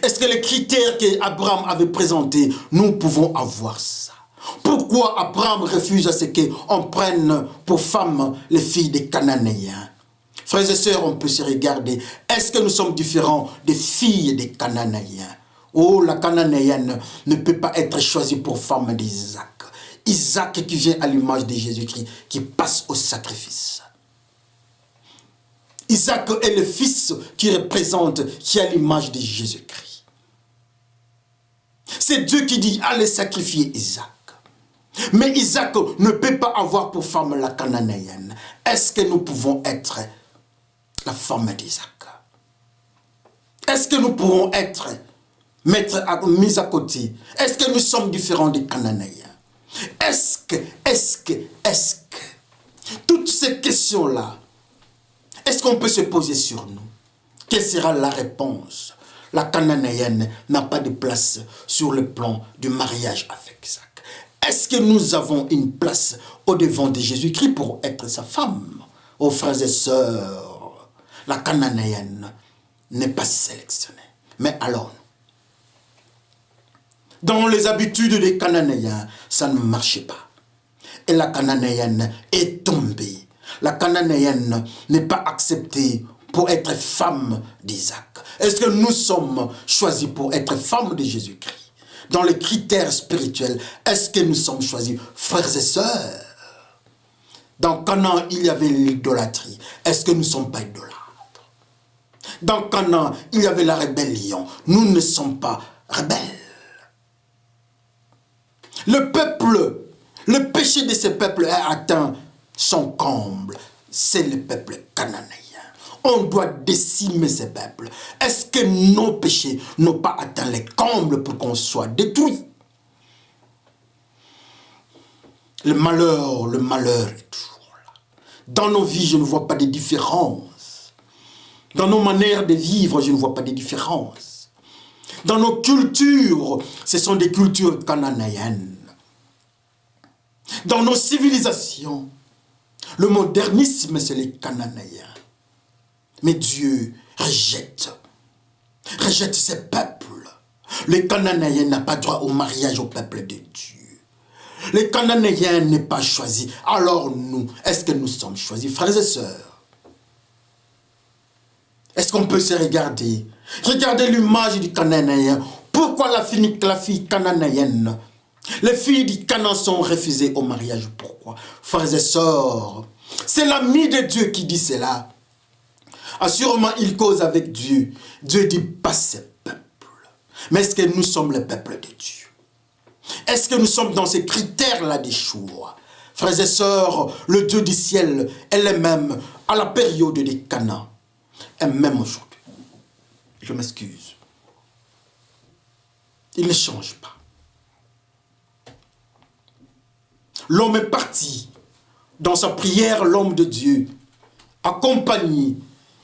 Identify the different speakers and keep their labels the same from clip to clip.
Speaker 1: Est-ce que les critères qu'Abraham avait présentés, nous pouvons avoir ça? Pourquoi Abraham refuse à ce qu'on prenne pour femmes les filles des Cananéens? Frères et sœurs, on peut se regarder. Est-ce que nous sommes différents des filles des Cananéens? Oh, la Cananéenne ne peut pas être choisie pour femme d'Isaac. Isaac qui vient à l'image de Jésus-Christ, qui passe au sacrifice. Isaac est le fils qui représente, qui a l'image de Jésus-Christ. C'est Dieu qui dit, allez sacrifier Isaac. Mais Isaac ne peut pas avoir pour femme la Cananéenne. Est-ce que nous pouvons être la femme d'Isaac? Est-ce que nous pourrons être mis à côté? Est-ce que nous sommes différents des Cananéens? Est-ce que, toutes ces questions-là, est-ce qu'on peut se poser sur nous? Quelle sera la réponse? La Cananéenne n'a pas de place sur le plan du mariage avec Isaac. Est-ce que nous avons une place au-devant de Jésus-Christ pour être sa femme? Oh frères et sœurs, la Cananéenne n'est pas sélectionnée. Mais alors, dans les habitudes des Cananéens, ça ne marchait pas. Et la Cananéenne est tombée. La Cananéenne n'est pas acceptée pour être femme d'Isaac. Est-ce que nous sommes choisis pour être femme de Jésus-Christ? Dans les critères spirituels, est-ce que nous sommes choisis? Frères et sœurs, dans Canaan, il y avait l'idolâtrie. Est-ce que nous ne sommes pas idolâtres? Dans Canaan, il y avait la rébellion. Nous ne sommes pas rebelles. Le peuple, le péché de ce peuple a atteint son comble. C'est le peuple cananéen. On doit décimer ce peuple. Est-ce que nos péchés n'ont pas atteint les combles pour qu'on soit détruits? Le malheur est toujours là. Dans nos vies, je ne vois pas de différence. Dans nos manières de vivre, je ne vois pas de différence. Dans nos cultures, ce sont des cultures cananéennes. Dans nos civilisations, le modernisme, c'est les Cananéens. Mais Dieu rejette ces peuples. Les Cananéens n'ont pas droit au mariage au peuple de Dieu. Les Cananéens n'est pas choisi. Alors nous, est-ce que nous sommes choisis? Frères et sœurs, est-ce qu'on peut se regarder? Regardez l'image du Cananéen. Pourquoi la fille cananéenne? Les filles du Canaan sont refusées au mariage. Pourquoi? Frères et sœurs, c'est l'ami de Dieu qui dit cela. Assurément, il cause avec Dieu. Dieu dit pas ce peuple. Mais est-ce que nous sommes le peuple de Dieu? Est-ce que nous sommes dans ces critères-là des choix? Frères et sœurs, le Dieu du ciel est le même à la période des Canaan. Et même aujourd'hui. Je m'excuse. Il ne change pas. L'homme est parti dans sa prière, l'homme de Dieu, accompagné.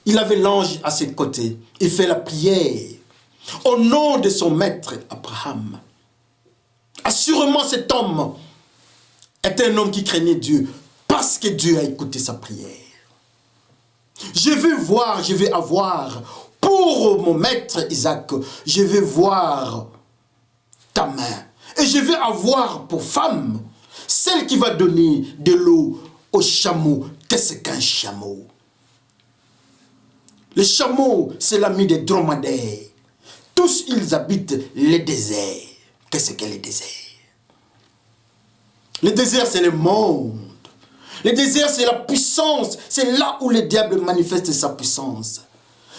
Speaker 1: Il avait l'ange à ses côtés. Il fait la prière au nom de son maître Abraham. Assurément, cet homme était un homme qui craignait Dieu parce que Dieu a écouté sa prière. Je vais avoir pour mon maître Isaac, je vais voir ta main. Et je vais avoir pour femme celle qui va donner de l'eau au chameau. Qu'est-ce qu'un chameau? Le chameau, c'est l'ami des dromadaires. Tous, ils habitent les déserts. Qu'est-ce que les déserts? Le désert, c'est le monde. Le désert, c'est la puissance. C'est là où le diable manifeste sa puissance.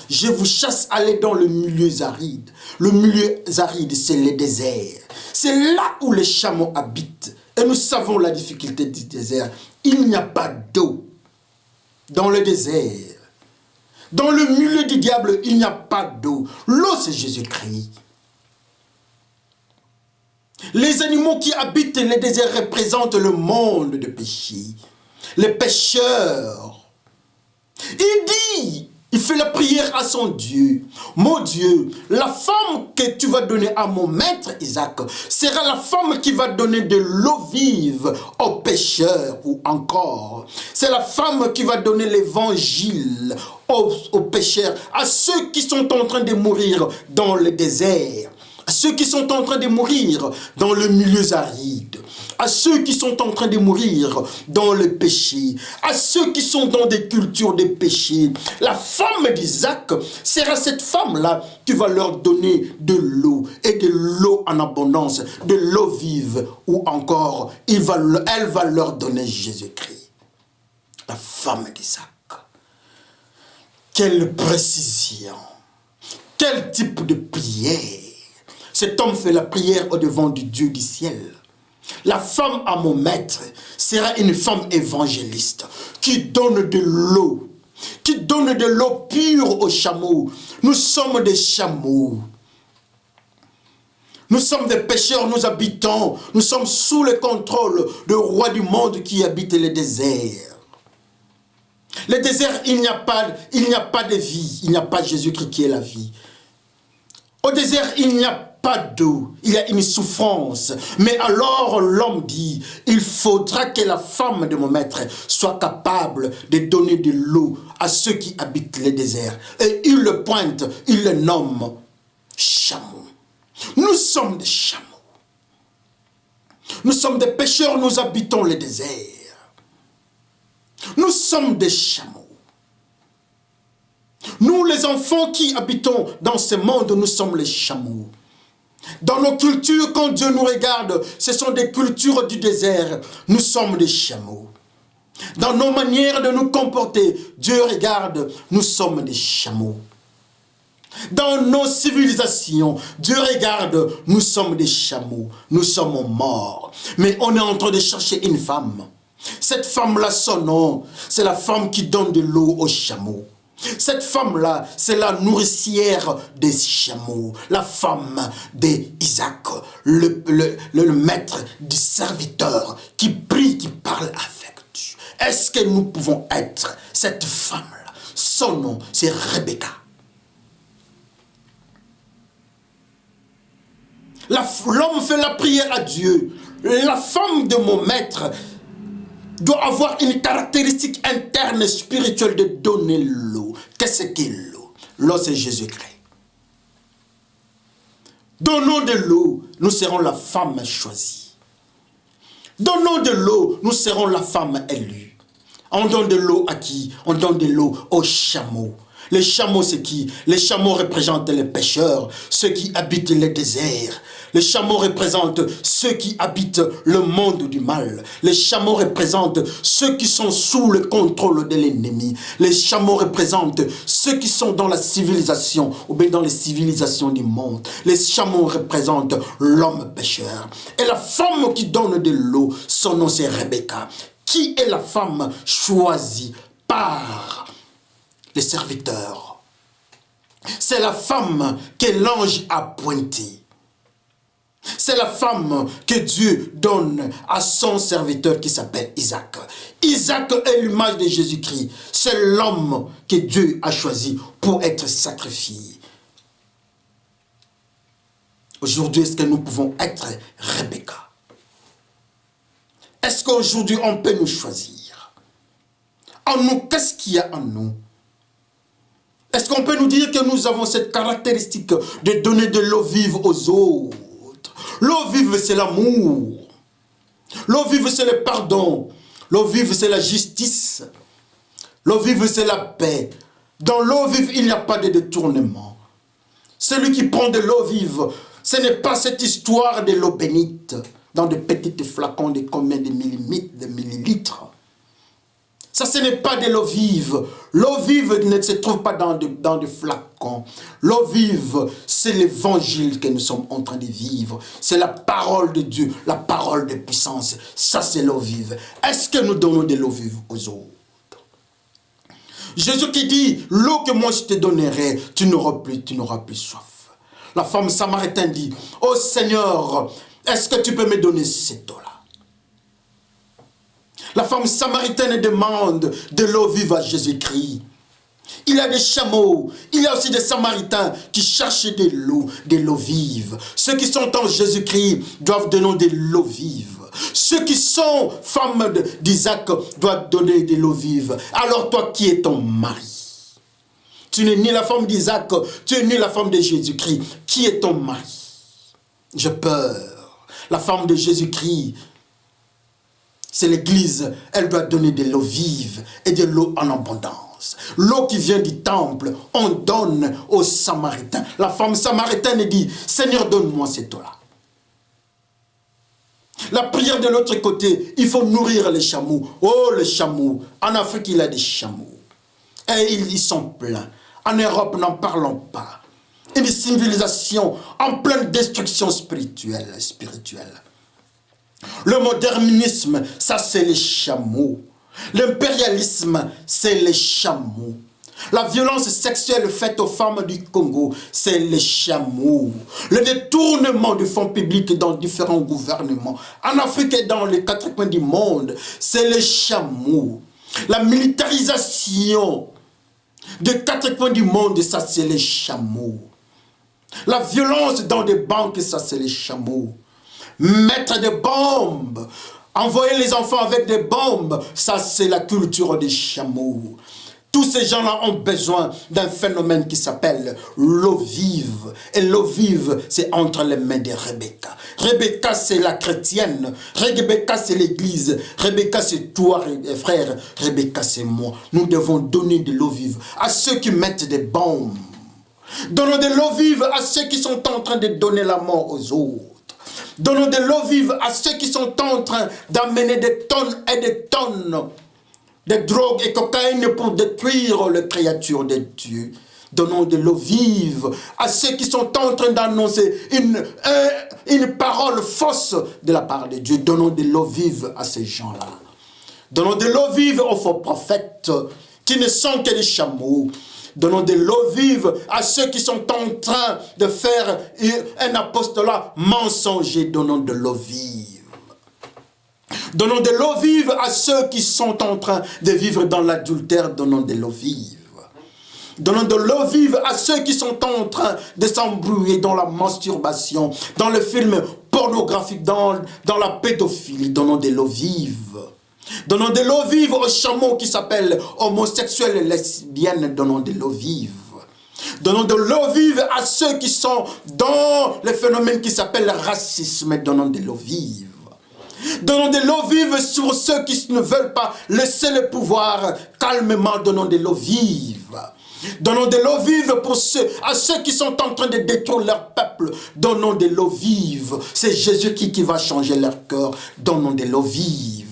Speaker 1: Je vous chasse aller dans le milieu aride. Le milieu aride, c'est le désert. C'est là où les chameaux habitent. Et nous savons la difficulté du désert. Il n'y a pas d'eau dans le désert. Dans le milieu du diable, il n'y a pas d'eau. L'eau, c'est Jésus-Christ. Les animaux qui habitent les déserts représentent le monde de péché. Les pécheurs. Il dit, Il fait la prière à son Dieu. Mon Dieu, la femme que tu vas donner à mon maître Isaac sera la femme qui va donner de l'eau vive aux pécheurs, ou encore, c'est la femme qui va donner l'évangile aux pécheurs, à ceux qui sont en train de mourir dans le désert, à ceux qui sont en train de mourir dans le milieu aride, à ceux qui sont en train de mourir dans le péché, à ceux qui sont dans des cultures de péché. La femme d'Isaac sera cette femme-là qui va leur donner de l'eau, et de l'eau en abondance, de l'eau vive, ou encore, elle va leur donner Jésus-Christ. La femme d'Isaac. Quelle précision! Quel type de prière! Cet homme fait la prière au-devant du Dieu du ciel. La femme à mon maître sera une femme évangéliste qui donne de l'eau, qui donne de l'eau pure aux chameaux. Nous sommes des chameaux. Nous sommes des pécheurs, nous habitons, nous sommes sous le contrôle du roi du monde qui habite le désert. Le désert, il n'y a pas de vie, il n'y a pas Jésus-Christ qui est la vie. Au désert, il n'y a pas d'eau, il y a une souffrance. Mais alors l'homme dit, il faudra que la femme de mon maître soit capable de donner de l'eau à ceux qui habitent le désert. Et il le pointe, il le nomme chameau. Nous sommes des chameaux. Nous sommes des pécheurs, nous habitons le désert. Nous sommes des chameaux. Nous, les enfants qui habitons dans ce monde, nous sommes les chameaux. Dans nos cultures, quand Dieu nous regarde, ce sont des cultures du désert. Nous sommes des chameaux. Dans nos manières de nous comporter, Dieu regarde, nous sommes des chameaux. Dans nos civilisations, Dieu regarde, nous sommes des chameaux. Nous sommes morts. Mais on est en train de chercher une femme. Cette femme-là, son nom, c'est la femme qui donne de l'eau aux chameaux. Cette femme-là, c'est la nourricière des chameaux, la femme d'Isaac, le maître du serviteur qui prie, qui parle avec Dieu. Est-ce que nous pouvons être cette femme-là? Son nom, c'est Rebecca. L'homme fait la prière à Dieu. La femme de mon maître doit avoir une caractéristique interne spirituelle de donner l'eau. Qu'est-ce qu'est l'eau? L'eau, c'est Jésus-Christ. Donnons de l'eau, nous serons la femme choisie. Donnons de l'eau, nous serons la femme élue. On donne de l'eau à qui? On donne de l'eau aux chameaux. Les chameaux, c'est qui? Les chameaux représentent les pêcheurs, ceux qui habitent les déserts. Les chameaux représentent ceux qui habitent le monde du mal. Les chameaux représentent ceux qui sont sous le contrôle de l'ennemi. Les chameaux représentent ceux qui sont dans la civilisation ou bien dans les civilisations du monde. Les chameaux représentent l'homme pécheur. Et la femme qui donne de l'eau, son nom c'est Rebecca, qui est la femme choisie par les serviteurs. C'est la femme que l'ange a pointée. C'est la femme que Dieu donne à son serviteur qui s'appelle Isaac. Isaac est l'image de Jésus-Christ. C'est l'homme que Dieu a choisi pour être sacrifié. Aujourd'hui, est-ce que nous pouvons être Rebecca? Est-ce qu'aujourd'hui, on peut nous choisir? En nous, qu'est-ce qu'il y a en nous? Est-ce qu'on peut nous dire que nous avons cette caractéristique de donner de l'eau vive aux autres? L'eau vive, c'est l'amour. L'eau vive, c'est le pardon. L'eau vive, c'est la justice. L'eau vive, c'est la paix. Dans l'eau vive, il n'y a pas de détournement. Celui qui prend de l'eau vive, ce n'est pas cette histoire de l'eau bénite dans de petits flacons de combien de millimètres, de millilitres. Ça, ce n'est pas de l'eau vive. L'eau vive ne se trouve pas dans des flacons. L'eau vive, c'est l'évangile que nous sommes en train de vivre. C'est la parole de Dieu, la parole de puissance. Ça, c'est l'eau vive. Est-ce que nous donnons de l'eau vive aux autres? Jésus qui dit, l'eau que moi je te donnerai, tu n'auras plus soif. La femme samaritaine dit, oh Seigneur, est-ce que tu peux me donner cette eau-là? La femme samaritaine demande de l'eau vive à Jésus-Christ. Il y a des chameaux, il y a aussi des Samaritains qui cherchent de l'eau vive. Ceux qui sont en Jésus-Christ doivent donner de l'eau vive. Ceux qui sont femmes d'Isaac doivent donner de l'eau vive. Alors toi qui es ton mari, tu n'es ni la femme d'Isaac, tu es ni la femme de Jésus-Christ. Qui est ton mari? J'ai peur. La femme de Jésus-Christ, c'est l'Église. Elle doit donner de l'eau vive et de l'eau en abondance. L'eau qui vient du temple, on donne aux Samaritains. La femme samaritaine dit, Seigneur, donne-moi cette eau-là. La prière de l'autre côté, il faut nourrir les chameaux. Oh, les chameaux. En Afrique, il y a des chameaux. Et ils sont pleins. En Europe, n'en parlons pas. Une civilisation en pleine destruction spirituelle. Le modernisme, ça c'est les chameaux. L'impérialisme, c'est les chameaux. La violence sexuelle faite aux femmes du Congo, c'est les chameaux. Le détournement du fonds public dans différents gouvernements, en Afrique et dans les 4 coins du monde, c'est les chameaux. La militarisation des 4 coins du monde, ça c'est les chameaux. La violence dans des banques, ça c'est les chameaux. Mettre des bombes, envoyer les enfants avec des bombes, ça c'est la culture des chameaux. Tous ces gens-là ont besoin d'un phénomène qui s'appelle l'eau vive. Et l'eau vive, c'est entre les mains de Rebecca. Rebecca, c'est la chrétienne. Rebecca, c'est l'église. Rebecca, c'est toi, frère. Rebecca, c'est moi. Nous devons donner de l'eau vive à ceux qui mettent des bombes. Donnons de l'eau vive à ceux qui sont en train de donner la mort aux autres. Donnons de l'eau vive à ceux qui sont en train d'amener des tonnes et des tonnes de drogue et cocaïne pour détruire les créatures de Dieu. Donnons de l'eau vive à ceux qui sont en train d'annoncer une parole fausse de la part de Dieu. Donnons de l'eau vive à ces gens-là. Donnons de l'eau vive aux faux prophètes qui ne sont que des chameaux. Donnons de l'eau vive à ceux qui sont en train de faire un apostolat mensonger. Donnons de l'eau vive. Donnons de l'eau vive à ceux qui sont en train de vivre dans l'adultère. Donnons de l'eau vive. Donnons de l'eau vive à ceux qui sont en train de s'embrouiller dans la masturbation, dans le film pornographique, dans la pédophilie. Donnons de l'eau vive. Donnons de l'eau vive aux chameaux qui s'appellent homosexuels et lesbiennes. Donnons de l'eau vive. Donnons de l'eau vive à ceux qui sont dans le phénomène qui s'appelle le racisme. Donnons de l'eau vive. Donnons de l'eau vive sur ceux qui ne veulent pas laisser le pouvoir calmement. Donnons de l'eau vive. Donnons de l'eau vive à ceux qui sont en train de détruire leur peuple. Donnons de l'eau vive. C'est Jésus qui va changer leur cœur. Donnons de l'eau vive.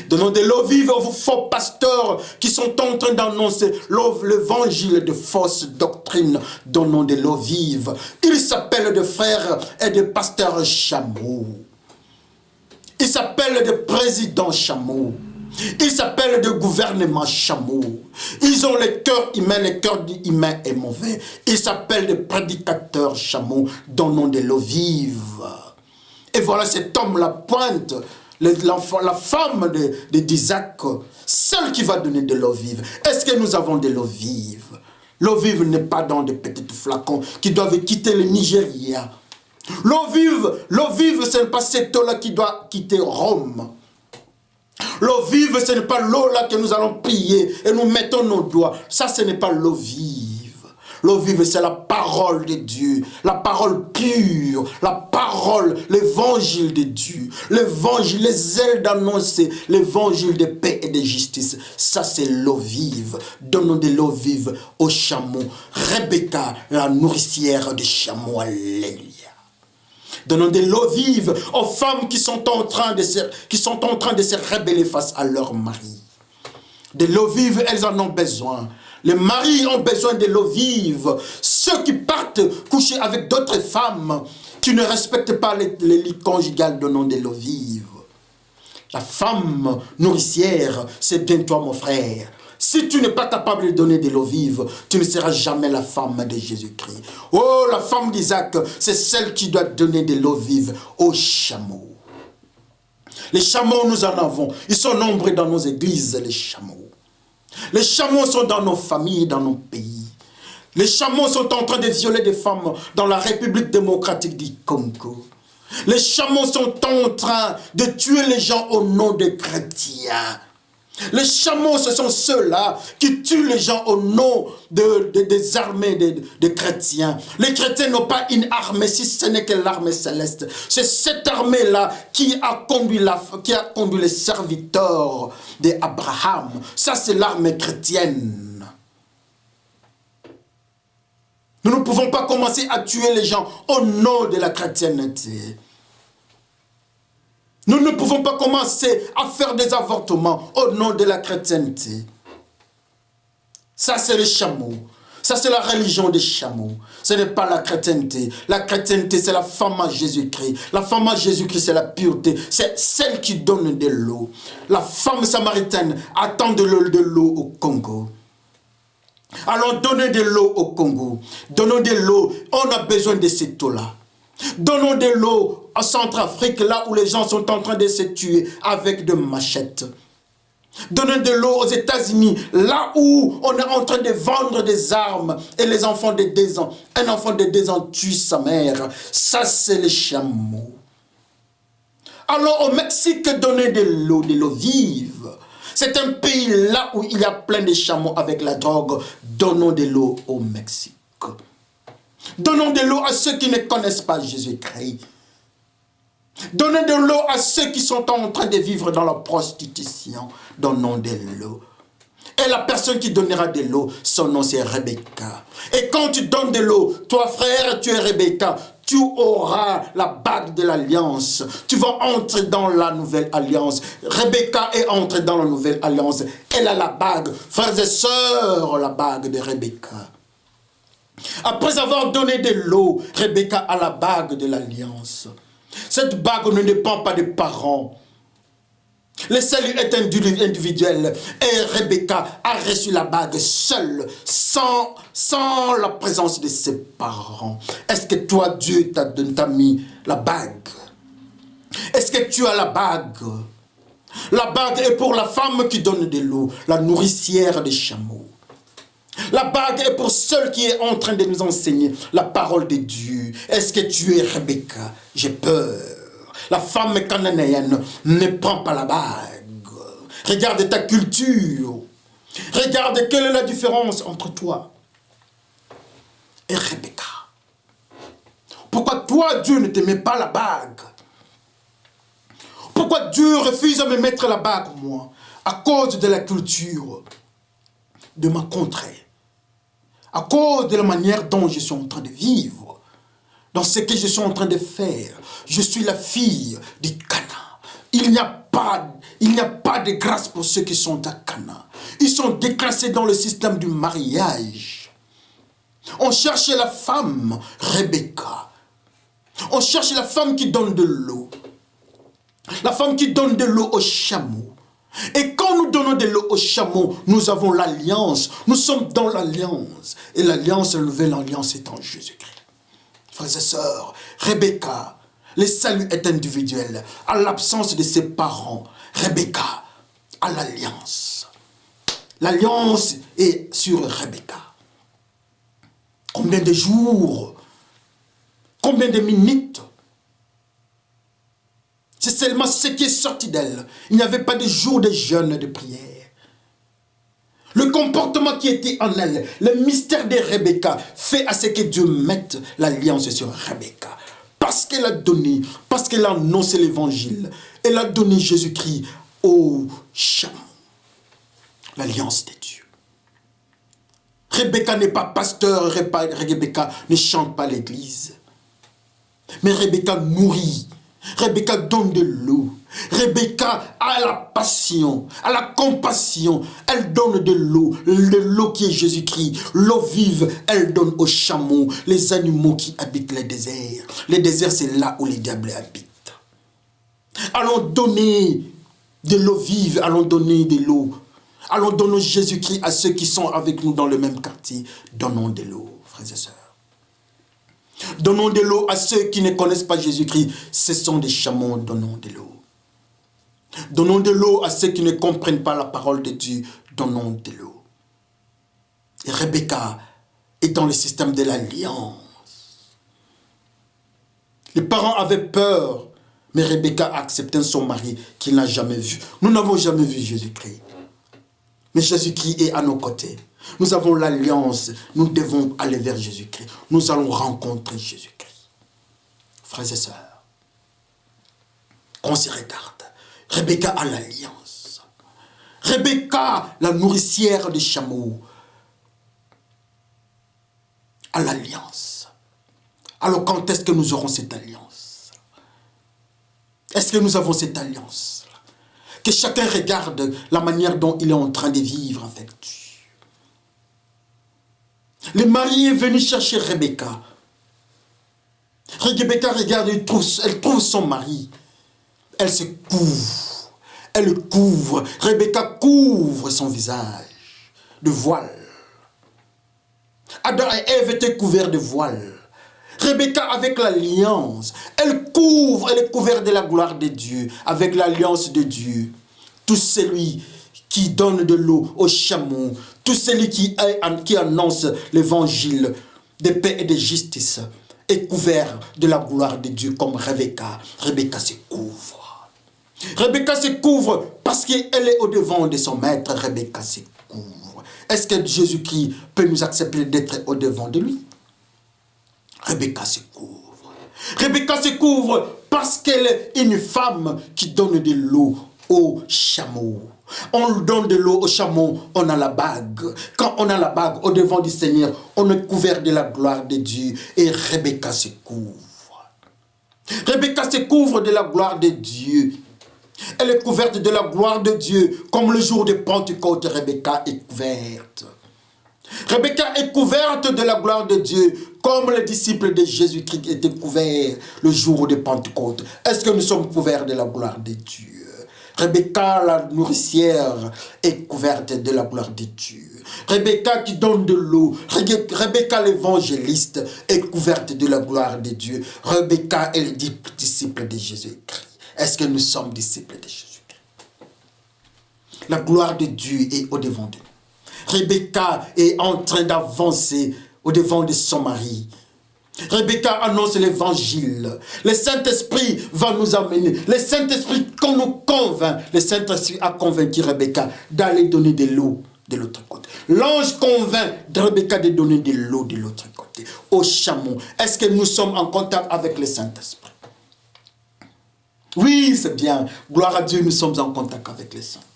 Speaker 1: Donnons de l'eau vive aux faux pasteurs qui sont en train d'annoncer l'évangile de fausses doctrines. Donnons de l'eau vive. Ils s'appellent des frères et des pasteurs chameaux. Ils s'appellent des présidents chameaux. Ils s'appellent des gouvernements chameaux. Ils ont le cœur humain, le cœur humain est mauvais. Ils s'appellent des prédicateurs chameaux. Donnons de l'eau vive. Et voilà cet homme-là pointe. La femme d'Isaac, celle qui va donner de l'eau vive. Est-ce que nous avons de l'eau vive? L'eau vive n'est pas dans des petits flacons qui doivent quitter le Nigeria. L'eau vive, ce n'est pas cette eau-là qui doit quitter Rome. L'eau vive, ce n'est pas l'eau-là que nous allons prier et nous mettons nos doigts. Ça, ce n'est pas l'eau vive. L'eau vive, c'est la parole de Dieu, la parole pure, la parole, l'évangile de Dieu, l'évangile, les ailes d'annoncer, l'évangile de paix et de justice. Ça, c'est l'eau vive. Donnons de l'eau vive aux chameaux. Rebecca, la nourricière des chameaux. Alléluia. Donnons de l'eau vive aux femmes qui sont en train de se rebeller face à leur mari. De l'eau vive, elles en ont besoin. Les maris ont besoin de l'eau vive. Ceux qui partent coucher avec d'autres femmes qui ne respectent pas les lits conjugales, donnons de l'eau vive. La femme nourricière, c'est bien toi mon frère. Si tu n'es pas capable de donner de l'eau vive, tu ne seras jamais la femme de Jésus-Christ. Oh, la femme d'Isaac, c'est celle qui doit donner de l'eau vive aux chameaux. Les chameaux, nous en avons. Ils sont nombreux dans nos églises, les chameaux. Les chameaux sont dans nos familles, dans nos pays. Les chameaux sont en train de violer des femmes dans la République démocratique du Congo. Les chameaux sont en train de tuer les gens au nom des chrétiens. Les chameaux, ce sont ceux-là qui tuent les gens au nom des armées des chrétiens. Les chrétiens n'ont pas une armée, si ce n'est que l'armée céleste. C'est cette armée-là qui a conduit les serviteurs d'Abraham. Ça, c'est l'armée chrétienne. Nous ne pouvons pas commencer à tuer les gens au nom de la chrétienté. Nous ne pouvons pas commencer à faire des avortements au nom de la chrétienté. Ça, c'est les chameaux. Ça, c'est la religion des chameaux. Ce n'est pas la chrétienté. La chrétienté, c'est la femme à Jésus-Christ. La femme à Jésus-Christ, c'est la pureté. C'est celle qui donne de l'eau. La femme samaritaine attend de l'eau au Congo. Allons donner de l'eau au Congo. Donnons de l'eau. On a besoin de cette eau-là. Donnons de l'eau en Centrafrique, là où les gens sont en train de se tuer avec des machettes. Donnons de l'eau aux États-Unis, là où on est en train de vendre des armes et les enfants de 2 ans. Un enfant de 2 ans tue sa mère. Ça, c'est les chameaux. Alors au Mexique, donnez de l'eau vive. C'est un pays là où il y a plein de chameaux avec la drogue. Donnons de l'eau au Mexique. Donnons de l'eau à ceux qui ne connaissent pas Jésus-Christ. Donnez de l'eau à ceux qui sont en train de vivre dans la prostitution. Donnons de l'eau. Et la personne qui donnera de l'eau, son nom c'est Rebecca. Et quand tu donnes de l'eau, toi frère, tu es Rebecca, tu auras la bague de l'alliance. Tu vas entrer dans la nouvelle alliance. Rebecca est entrée dans la nouvelle alliance. Elle a la bague. Frères et sœurs, la bague de Rebecca. Après avoir donné de l'eau, Rebecca a la bague de l'alliance. Cette bague ne dépend pas des parents. Le salut est individuel. Et Rebecca a reçu la bague seule, sans la présence de ses parents. Est-ce que toi, Dieu t'a mis la bague? Est-ce que tu as la bague? La bague est pour la femme qui donne de l'eau, la nourricière des chameaux. La bague est pour celle qui est en train de nous enseigner la parole de Dieu. Est-ce que tu es Rebecca? J'ai peur. La femme cananéenne ne prend pas la bague. Regarde ta culture. Regarde quelle est la différence entre toi et Rebecca. Pourquoi toi, Dieu ne te met pas la bague? Pourquoi Dieu refuse de me mettre la bague, moi? À cause de la culture de ma contrée. À cause de la manière dont je suis en train de vivre. Dans ce que je suis en train de faire. Je suis la fille du Cana. Il n'y a pas de grâce pour ceux qui sont à Cana. Ils sont déclassés dans le système du mariage. On cherche la femme, Rebecca. On cherche la femme qui donne de l'eau. La femme qui donne de l'eau aux chameaux. Et quand nous donnons de l'eau aux chameaux, nous avons l'alliance. Nous sommes dans l'alliance. Et l'alliance, la nouvelle alliance est en Jésus-Christ. Frères et sœurs, Rebecca, le salut est individuel. À l'absence de ses parents, Rebecca a l'alliance. L'alliance est sur Rebecca. Combien de jours, combien de minutes. C'est seulement ce qui est sorti d'elle. Il n'y avait pas de jour de jeûne, de prière. Le comportement qui était en elle, le mystère de Rebecca, fait à ce que Dieu mette l'alliance sur Rebecca. Parce qu'elle a donné, parce qu'elle a annoncé l'évangile, elle a donné Jésus-Christ au chameau. L'alliance de Dieu. Rebecca n'est pas pasteur, Rebecca ne chante pas l'église. Mais Rebecca nourrit. Rebecca donne de l'eau. Rebecca a la passion, a la compassion. Elle donne de l'eau qui est Jésus-Christ. L'eau vive, elle donne aux chameaux, les animaux qui habitent les déserts. Les déserts, c'est là où les diables habitent. Allons donner de l'eau vive, allons donner de l'eau. Allons donner Jésus-Christ à ceux qui sont avec nous dans le même quartier. Donnons de l'eau, frères et sœurs. Donnons de l'eau à ceux qui ne connaissent pas Jésus-Christ. Ce sont des chameaux, donnons de l'eau. Donnons de l'eau à ceux qui ne comprennent pas la parole de Dieu. donnons de l'eau. Et Rebecca est dans le système de l'alliance. Les parents avaient peur, mais Rebecca a accepté son mari qu'il n'a jamais vu. Nous n'avons jamais vu Jésus-Christ. Mais Jésus-Christ est à nos côtés. Nous avons l'alliance. Nous devons aller vers Jésus-Christ. Nous allons rencontrer Jésus-Christ. Frères et sœurs, qu'on se regarde. Rebecca a l'alliance. Rebecca, la nourricière des chameaux, a l'alliance. Alors quand est-ce que nous aurons cette alliance? Est-ce que nous avons cette alliance? Que chacun regarde la manière dont il est en train de vivre avec Dieu. Le mari est venu chercher Rebecca. Rebecca regarde, elle trouve son mari. Elle se couvre. Elle couvre. Rebecca couvre son visage de voile. Adam et Ève étaient couverts de voile. Rebecca, avec l'alliance, elle est couverte de la gloire de Dieu, avec l'alliance de Dieu. Tout celui qui donne de l'eau aux chameaux, tout celui qui annonce l'évangile de paix et de justice, est couvert de la gloire de Dieu comme Rebecca. Rebecca se couvre. Rebecca se couvre parce qu'elle est au-devant de son maître. Rebecca se couvre. Est-ce que Jésus-Christ peut nous accepter d'être au-devant de lui? Rebecca se couvre. Rebecca se couvre parce qu'elle est une femme qui donne de l'eau aux chameaux. On donne de l'eau aux chameaux, on a la bague. Quand on a la bague au devant du Seigneur, on est couvert de la gloire de Dieu. Et Rebecca se couvre. Rebecca se couvre de la gloire de Dieu. Elle est couverte de la gloire de Dieu. Comme le jour de Pentecôte, Rebecca est couverte. Rebecca est couverte de la gloire de Dieu, comme les disciples de Jésus-Christ étaient couverts le jour de Pentecôte. Est-ce que nous sommes couverts de la gloire de Dieu? Rebecca, la nourricière, est couverte de la gloire de Dieu. Rebecca qui donne de l'eau. Rebecca l'évangéliste est couverte de la gloire de Dieu. Rebecca est le disciple de Jésus-Christ. Est-ce que nous sommes disciples de Jésus-Christ? La gloire de Dieu est au-devant de nous. Rebecca est en train d'avancer au-devant de son mari. Rebecca annonce l'évangile. Le Saint-Esprit va nous amener. Le Saint-Esprit, quand nous convainc, le Saint-Esprit a convaincu Rebecca d'aller donner de l'eau de l'autre côté. L'ange convainc Rebecca de donner de l'eau de l'autre côté. Au chameau. Est-ce que nous sommes en contact avec le Saint-Esprit? Oui, c'est bien. Gloire à Dieu, nous sommes en contact avec le Saint-Esprit.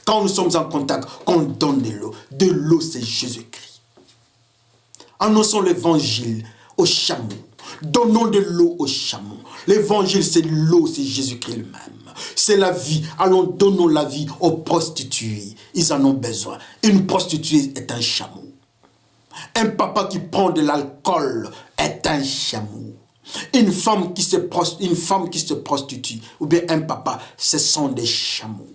Speaker 1: Quand nous sommes en contact, quand on donne de l'eau. De l'eau, c'est Jésus-Christ. Annonçons l'évangile aux chameaux. Donnons de l'eau aux chameaux. L'évangile, c'est l'eau, c'est Jésus-Christ lui-même. C'est la vie. Allons, donnons la vie aux prostituées. Ils en ont besoin. Une prostituée est un chameau. Un papa qui prend de l'alcool est un chameau. Une femme qui se prostitue, ou bien un papa, ce sont des chameaux.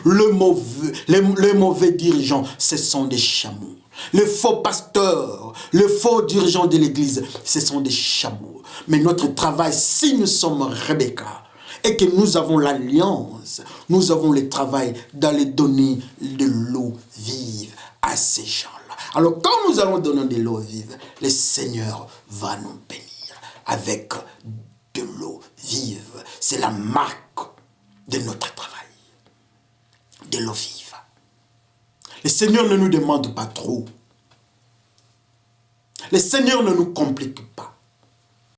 Speaker 1: Les mauvais dirigeants, ce sont des chameaux. Les faux pasteurs, les faux dirigeants de l'église, ce sont des chameaux. Mais notre travail, si nous sommes Rebecca, et que nous avons l'alliance, nous avons le travail d'aller donner de l'eau vive à ces gens-là. Alors quand nous allons donner de l'eau vive, le Seigneur va nous bénir avec de l'eau vive. C'est la marque de notre travail. De l'eau vive. Le Seigneur ne nous demande pas trop. Le Seigneur ne nous complique pas.